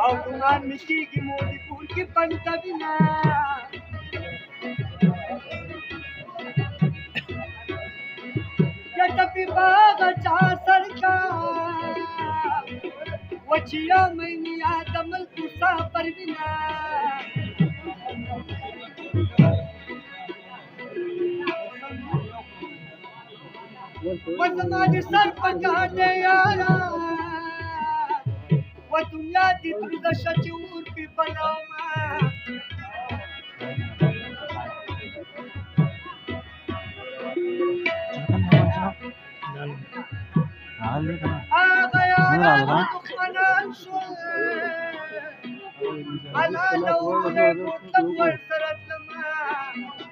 अवगुणान मिशी की मोदी फूल की पंत बिना यद्यपि बागाचा सरकार वचिया मैनिया दमल कुसा परविना वसमाज सरपंचाने यारा व दुनिया ती त्रिदशाची उर्फी बनवमा आला नऊ रे मुतक वर सरतलमा